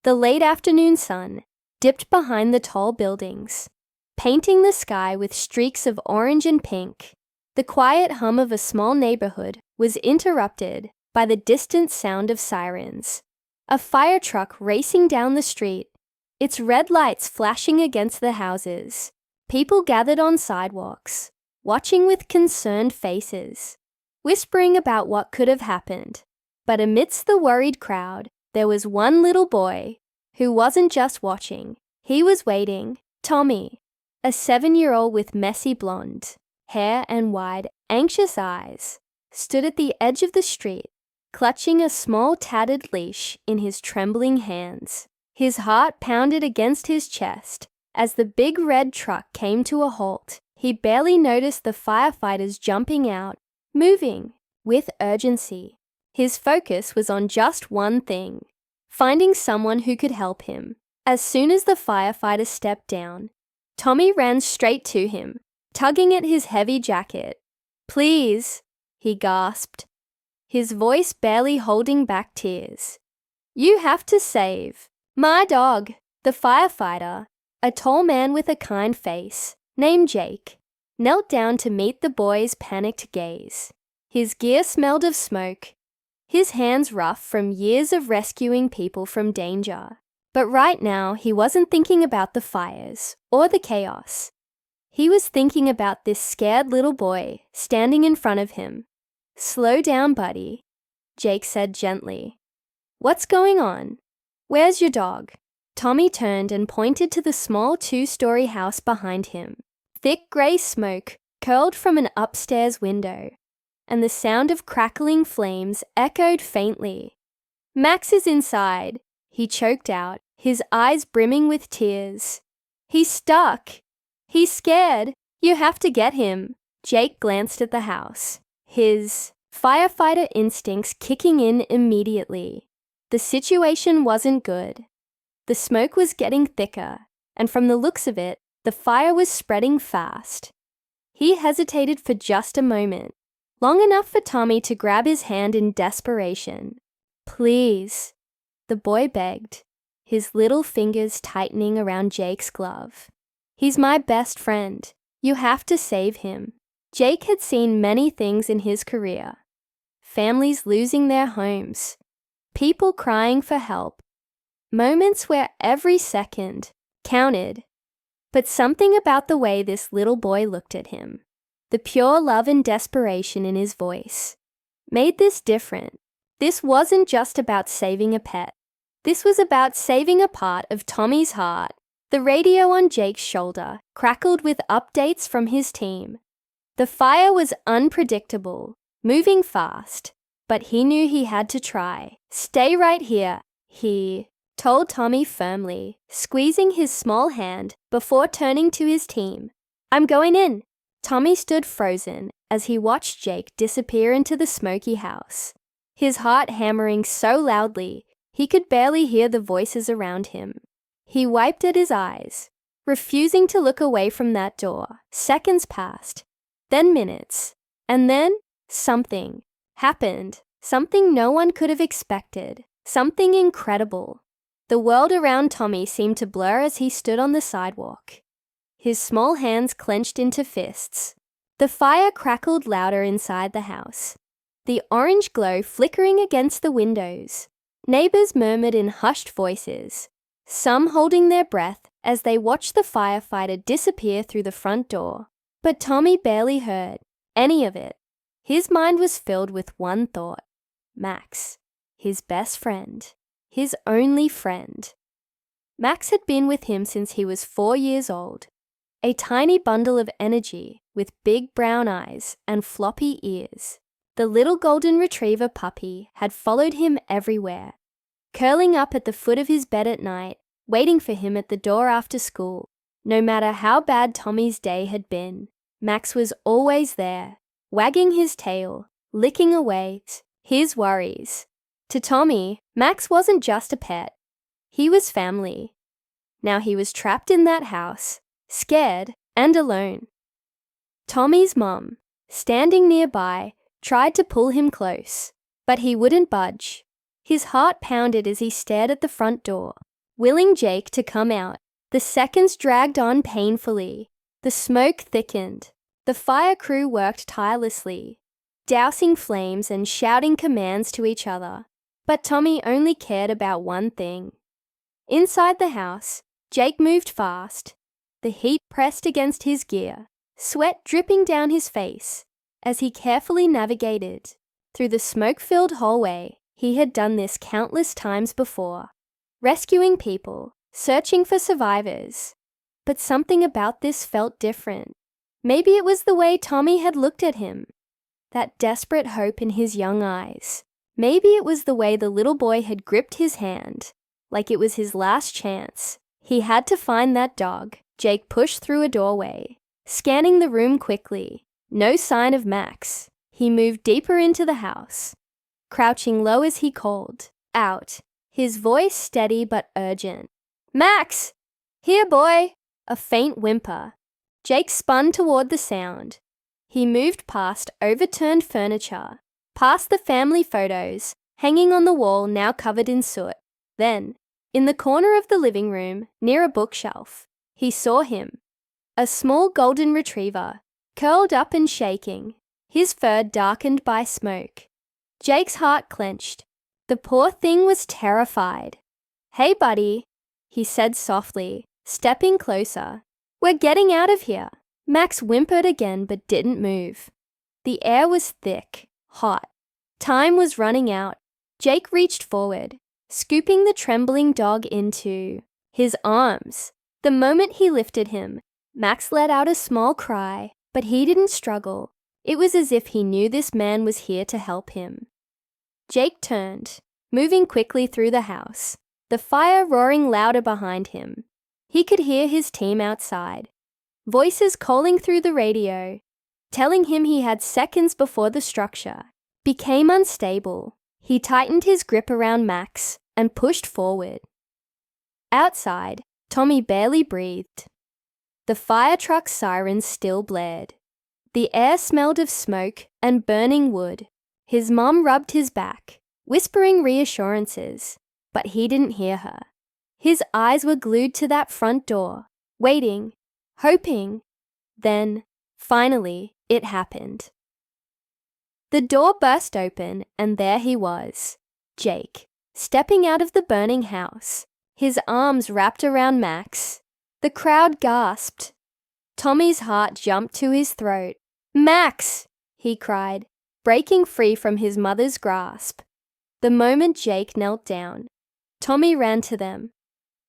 The late afternoon sun dipped behind the tall buildings, painting the sky with streaks of orange and pink. The quiet hum of a small neighborhood was interrupted by the distant sound of sirens. A fire truck racing down the street, its red lights flashing against the houses. People gathered on sidewalks, watching with concerned faces, whispering about what could have happened. But amidst the worried crowd, there was one little boy who wasn't just watching, he was waiting. Tommy, a 7-year-old with messy blonde hair and wide, anxious eyes, stood at the edge of the street, clutching a small tattered leash in his trembling hands. His heart pounded against his chest as the big red truck came to a halt. He barely noticed the firefighters jumping out, moving with urgency. His focus was on just one thing: finding someone who could help him. As soon as the firefighter stepped down, Tommy ran straight to him, tugging at his heavy jacket. "Please," he gasped, his voice barely holding back tears. "You have to save my dog." The firefighter, a tall man with a kind face, named Jake, knelt down to meet the boy's panicked gaze. His gear smelled of smoke, his hands rough from years of rescuing people from danger. But right now, he wasn't thinking about the fires or the chaos. He was thinking about this scared little boy standing in front of him. "Slow down, buddy," Jake said gently. "What's going on? Where's your dog?" Tommy turned and pointed to the small 2-story house behind him. Thick gray smoke curled from an upstairs window, and the sound of crackling flames echoed faintly. "Max is inside," he choked out, his eyes brimming with tears. "He's stuck. He's scared. You have to get him." Jake glanced at the house, his firefighter instincts kicking in immediately. The situation wasn't good. The smoke was getting thicker, and from the looks of it, the fire was spreading fast. He hesitated for just a moment, long enough for Tommy to grab his hand in desperation. "Please," the boy begged, his little fingers tightening around Jake's glove. "He's my best friend. You have to save him." Jake had seen many things in his career: families losing their homes, people crying for help, moments where every second counted. But something about the way this little boy looked at him, the pure love and desperation in his voice, made this different. This wasn't just about saving a pet. This was about saving a part of Tommy's heart. The radio on Jake's shoulder crackled with updates from his team. The fire was unpredictable, moving fast, but he knew he had to try. "Stay right here," he told Tommy firmly, squeezing his small hand before turning to his team. "I'm going in." Tommy stood frozen as he watched Jake disappear into the smoky house, his heart hammering so loudly he could barely hear the voices around him. He wiped at his eyes, refusing to look away from that door. Seconds passed, then minutes, and then something happened. Something no one could have expected. Something incredible. The world around Tommy seemed to blur as he stood on the sidewalk, his small hands clenched into fists. The fire crackled louder inside the house, the orange glow flickering against the windows. Neighbors murmured in hushed voices, some holding their breath as they watched the firefighter disappear through the front door. But Tommy barely heard any of it. His mind was filled with one thought: Max, his best friend, his only friend. Max had been with him since he was 4 years old, a tiny bundle of energy with big brown eyes and floppy ears. The little golden retriever puppy had followed him everywhere, curling up at the foot of his bed at night, waiting for him at the door after school. No matter how bad Tommy's day had been, Max was always there, wagging his tail, licking away his worries. To Tommy, Max wasn't just a pet. He was family. Now he was trapped in that house, scared and alone. Tommy's mom, standing nearby, tried to pull him close, but he wouldn't budge. His heart pounded as he stared at the front door. willing Jake to come out. The seconds dragged on painfully. The smoke thickened. The fire crew worked tirelessly, dousing flames and shouting commands to each other. But Tommy only cared about one thing. Inside the house, Jake moved fast. The heat pressed against his gear, sweat dripping down his face as he carefully navigated through the smoke-filled hallway. He had done this countless times before, rescuing people, searching for survivors. But something about this felt different. Maybe it was the way Tommy had looked at him, that desperate hope in his young eyes. Maybe it was the way the little boy had gripped his hand, like it was his last chance. He had to find that dog. Jake pushed through a doorway, scanning the room quickly. No sign of Max. He moved deeper into the house, crouching low as he called out, his voice steady but urgent. "Max! Here, boy!" A faint whimper. Jake spun toward the sound. He moved past overturned furniture, past the family photos hanging on the wall now covered in soot. Then, in the corner of the living room, near a bookshelf, he saw him, a small golden retriever, curled up and shaking, his fur darkened by smoke. Jake's heart clenched. The poor thing was terrified. "Hey, buddy," he said softly, stepping closer. "We're getting out of here." Max whimpered again but didn't move. The air was thick, hot. Time was running out. Jake reached forward, scooping the trembling dog into his arms. The moment he lifted him, Max let out a small cry, but he didn't struggle. It was as if he knew this man was here to help him. Jake turned, moving quickly through the house, the fire roaring louder behind him. He could hear his team outside, voices calling through the radio, telling him he had seconds before the structure became unstable. He tightened his grip around Max and pushed forward. Outside, Tommy barely breathed. The fire truck's sirens still blared. The air smelled of smoke and burning wood. His mom rubbed his back, whispering reassurances, but he didn't hear her. His eyes were glued to that front door, waiting, hoping. Then, finally, it happened. The door burst open, and there he was, Jake, stepping out of the burning house, his arms wrapped around Max. The crowd gasped. Tommy's heart jumped to his throat. "Max!" he cried, breaking free from his mother's grasp. The moment Jake knelt down, Tommy ran to them,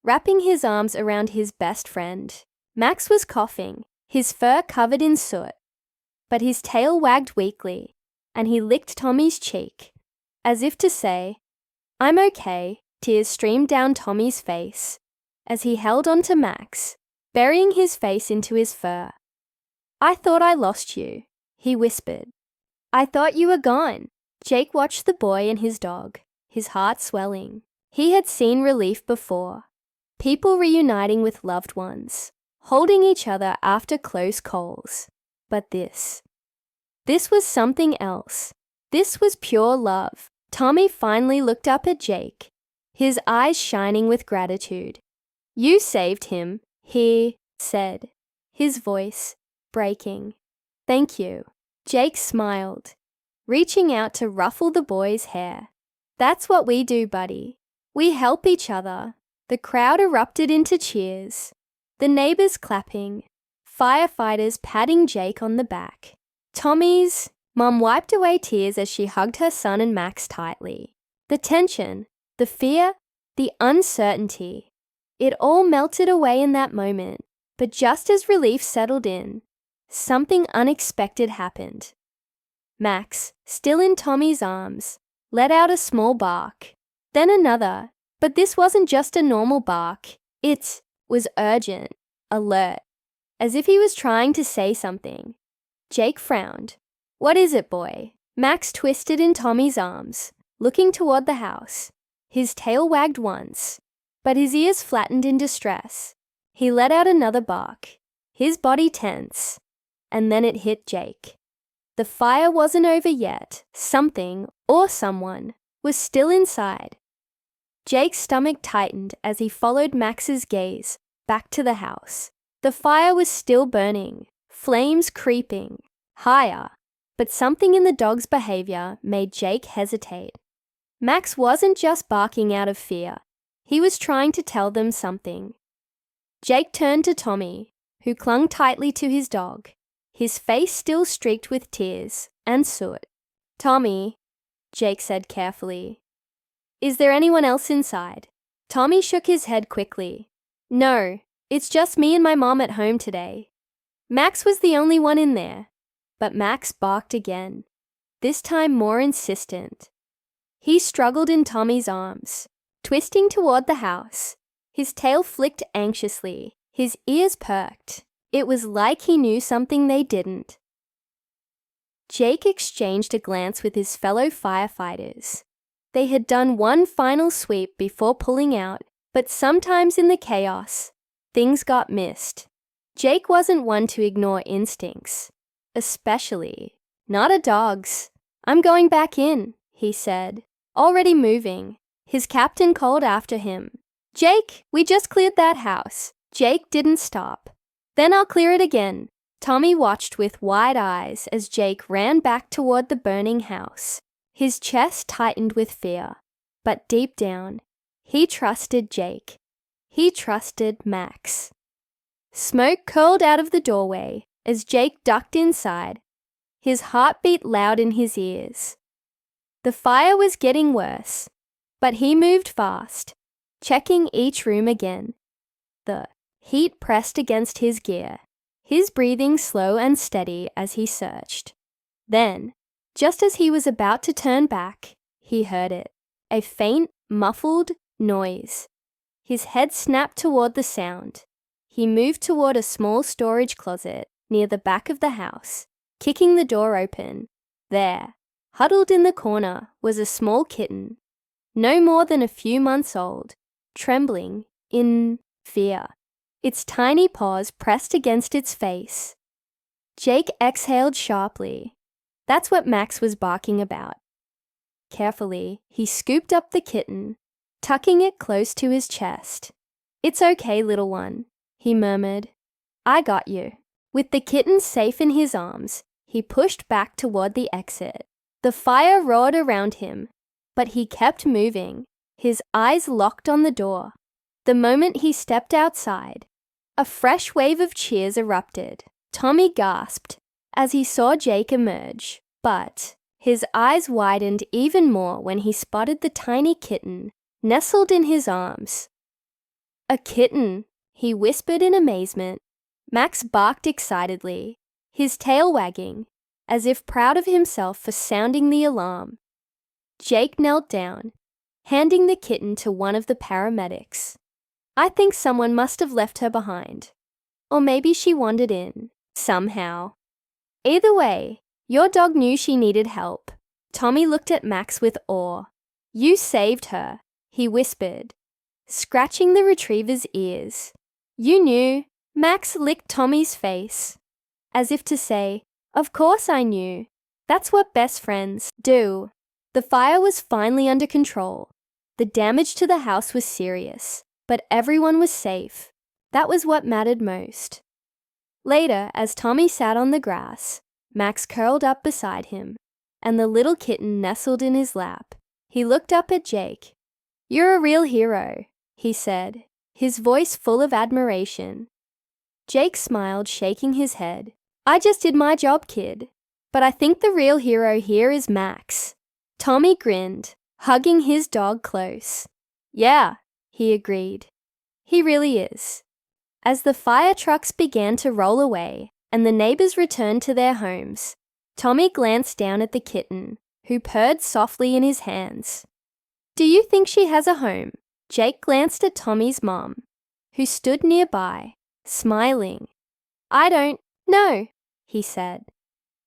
wrapping his arms around his best friend. Max was coughing, his fur covered in soot, but his tail wagged weakly, and he licked Tommy's cheek, as if to say, "I'm okay." Tears streamed down Tommy's face as he held on to Max, burying his face into his fur. "I thought I lost you," he whispered. "I thought you were gone." Jake watched the boy and his dog, his heart swelling. He had seen relief before, people reuniting with loved ones, holding each other after close calls. But this was something else. This was pure love. Tommy finally looked up at Jake, his eyes shining with gratitude. "You saved him," he said, his voice breaking. "Thank you." Jake smiled, reaching out to ruffle the boy's hair. "That's what we do, buddy. We help each other." The crowd erupted into cheers, the neighbors clapping, firefighters patting Jake on the back. Tommy's mom wiped away tears as she hugged her son and Max tightly. The tension, the fear, the uncertainty, it all melted away in that moment. But just as relief settled in, something unexpected happened. Max, still in Tommy's arms, let out a small bark, then another. But this wasn't just a normal bark. It was urgent, alert, as if he was trying to say something. Jake frowned. "What is it, boy?" Max twisted in Tommy's arms, looking toward the house. His tail wagged once, but his ears flattened in distress. He let out another bark, his body tense, and then it hit Jake. The fire wasn't over yet. Something, or someone, was still inside. Jake's stomach tightened as he followed Max's gaze back to the house. The fire was still burning, flames creeping higher, but something in the dog's behavior made Jake hesitate. Max wasn't just barking out of fear. He was trying to tell them something. Jake turned to Tommy, who clung tightly to his dog, his face still streaked with tears and soot. "Tommy," Jake said carefully, "is there anyone else inside?" Tommy shook his head quickly. "No, it's just me and my mom at home today." Max was the only one in there, but Max barked again, this time more insistent. He struggled in Tommy's arms, twisting toward the house. His tail flicked anxiously, his ears perked. It was like he knew something they didn't. Jake exchanged a glance with his fellow firefighters. They had done one final sweep before pulling out, but sometimes in the chaos, things got missed. Jake wasn't one to ignore instincts, especially not a dog's. "I'm going back in," he said, already moving. His captain called after him. "Jake, we just cleared that house." Jake didn't stop. "Then I'll clear it again." Tommy watched with wide eyes as Jake ran back toward the burning house. His chest tightened with fear, but deep down, he trusted Jake. He trusted Max. Smoke curled out of the doorway as Jake ducked inside, his heart beat loud in his ears. The fire was getting worse, but he moved fast, checking each room again. The heat pressed against his gear, his breathing slow and steady as he searched. Then, just as he was about to turn back, he heard it, a faint, muffled noise. His head snapped toward the sound. He moved toward a small storage closet near the back of the house, kicking the door open. There, huddled in the corner, was a small kitten, no more than a few months old, trembling in fear, its tiny paws pressed against its face. Jake exhaled sharply. That's what Max was barking about. Carefully, he scooped up the kitten, tucking it close to his chest. "It's okay, little one," he murmured. "I got you." With the kitten safe in his arms, he pushed back toward the exit. The fire roared around him, but he kept moving, his eyes locked on the door. The moment he stepped outside, a fresh wave of cheers erupted. Tommy gasped as he saw Jake emerge, but his eyes widened even more when he spotted the tiny kitten nestled in his arms. "A kitten," he whispered in amazement. Max barked excitedly, his tail wagging, as if proud of himself for sounding the alarm. Jake knelt down, handing the kitten to one of the paramedics. "I think someone must have left her behind. Or maybe she wandered in, somehow. Either way, your dog knew she needed help." Tommy looked at Max with awe. "You saved her," he whispered, scratching the retriever's ears. "You knew." Max licked Tommy's face, as if to say, "Of course I knew. That's what best friends do." The fire was finally under control. The damage to the house was serious, but everyone was safe. That was what mattered most. Later, as Tommy sat on the grass, Max curled up beside him, and the little kitten nestled in his lap. He looked up at Jake. "You're a real hero," he said, his voice full of admiration. Jake smiled, shaking his head. "I just did my job, kid. But I think the real hero here is Max." Tommy grinned, hugging his dog close. "Yeah," he agreed. "He really is." As the fire trucks began to roll away and the neighbors returned to their homes, Tommy glanced down at the kitten, who purred softly in his hands. "Do you think she has a home?" Jake glanced at Tommy's mom, who stood nearby, smiling. "I don't know," he said,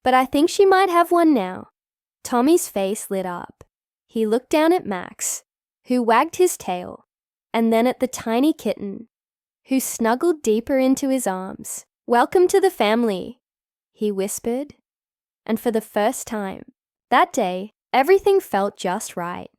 "but I think she might have one now." Tommy's face lit up. He looked down at Max, who wagged his tail, and then at the tiny kitten, who snuggled deeper into his arms. "Welcome to the family," he whispered. And for the first time, that day, everything felt just right.